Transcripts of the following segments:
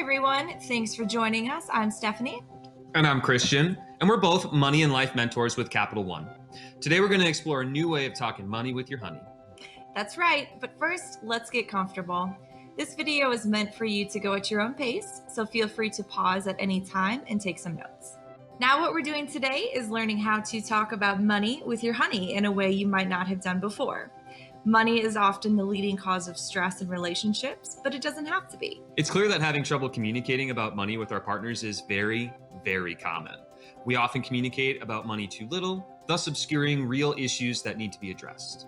everyone. Thanks for joining us. I'm Stephanie. And I'm Christian, and we're both money and life mentors with Capital One. Today we're going to explore a new way of talking money with your honey. That's right, but first, let's get comfortable. This video is meant for you to go at your own pace, so feel free to pause at any time and take some notes. Now what we're doing today is learning how to talk about money with your honey in a way you might not have done before. Money is often the leading cause of stress in relationships, but it doesn't have to be. It's clear that having trouble communicating about money with our partners is very, very common. We often communicate about money too little, thus obscuring real issues that need to be addressed.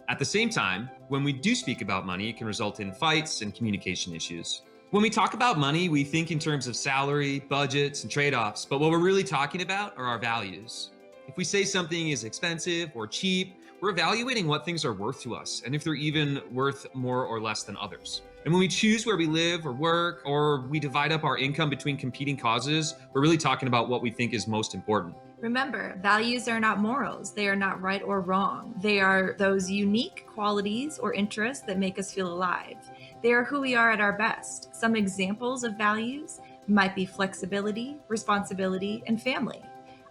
At the same time, when we do speak about money, it can result in fights and communication issues. When we talk about money, we think in terms of salary, budgets, and trade-offs, but what we're really talking about are our values. If we say something is expensive or cheap, we're evaluating what things are worth to us and if they're even worth more or less than others. And when we choose where we live or work, or we divide up our income between competing causes, we're really talking about what we think is most important. Remember, values are not morals. They are not right or wrong. They are those unique qualities or interests that make us feel alive. They are who we are at our best. Some examples of values might be flexibility, responsibility, and family.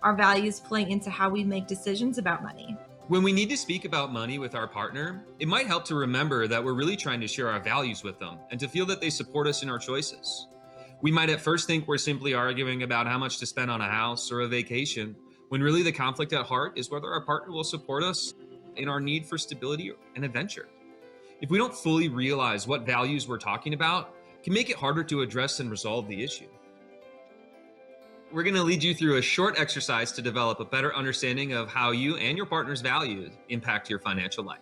Our values play into how we make decisions about money. When we need to speak about money with our partner, it might help to remember that we're really trying to share our values with them and to feel that they support us in our choices. We might at first think we're simply arguing about how much to spend on a house or a vacation, when really the conflict at heart is whether our partner will support us in our need for stability and adventure. If we don't fully realize what values we're talking about, it can make it harder to address and resolve the issue. We're going to lead you through a short exercise to develop a better understanding of how you and your partner's values impact your financial life.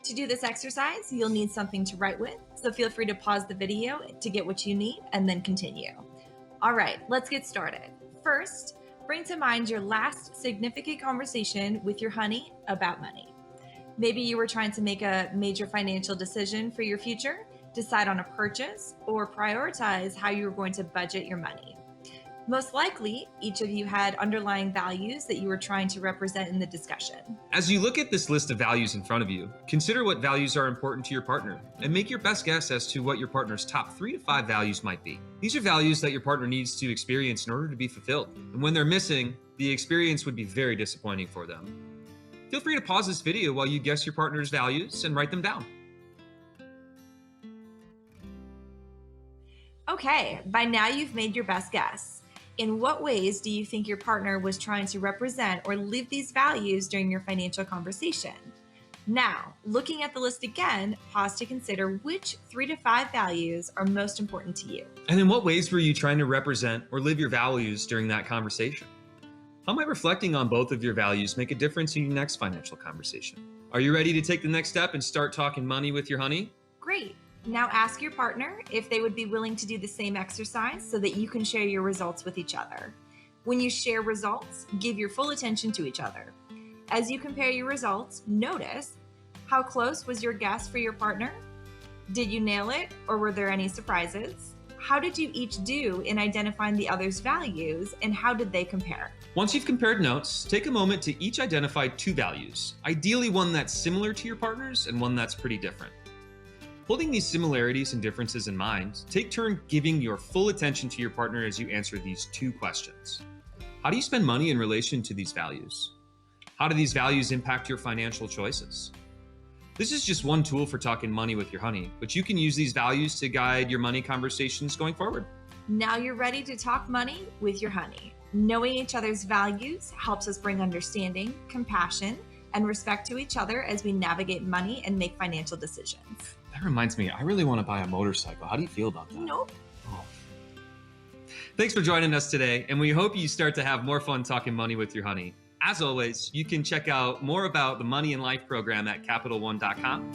To do this exercise, you'll need something to write with, so feel free to pause the video to get what you need and then continue. All right, let's get started. First, bring to mind your last significant conversation with your honey about money. Maybe you were trying to make a major financial decision for your future, decide on a purchase, or prioritize how you were going to budget your money. Most likely, each of you had underlying values that you were trying to represent in the discussion. As you look at this list of values in front of you, consider what values are important to your partner and make your best guess as to what your partner's top 3 to 5 values might be. These are values that your partner needs to experience in order to be fulfilled. And when they're missing, the experience would be very disappointing for them. Feel free to pause this video while you guess your partner's values and write them down. Okay, by now you've made your best guess. In what ways do you think your partner was trying to represent or live these values during your financial conversation? Now, looking at the list again, pause to consider which 3 to 5 values are most important to you. And in what ways were you trying to represent or live your values during that conversation? How might reflecting on both of your values make a difference in your next financial conversation? Are you ready to take the next step and start talking money with your honey? Great. Now ask your partner if they would be willing to do the same exercise so that you can share your results with each other. When you share results, give your full attention to each other. As you compare your results, notice how close was your guess for your partner? Did you nail it, or were there any surprises? How did you each do in identifying the other's values, and how did they compare? Once you've compared notes, take a moment to each identify 2 values, ideally one that's similar to your partner's and one that's pretty different. Holding these similarities and differences in mind, take turn giving your full attention to your partner as you answer these 2 questions. How do you spend money in relation to these values? How do these values impact your financial choices? This is just one tool for talking money with your honey, but you can use these values to guide your money conversations going forward. Now you're ready to talk money with your honey. Knowing each other's values helps us bring understanding, compassion, and respect to each other as we navigate money and make financial decisions. That reminds me, I really want to buy a motorcycle. How do you feel about that? Nope. Oh. Thanks for joining us today, and we hope you start to have more fun talking money with your honey. As always, you can check out more about the Money and Life program at CapitalOne.com.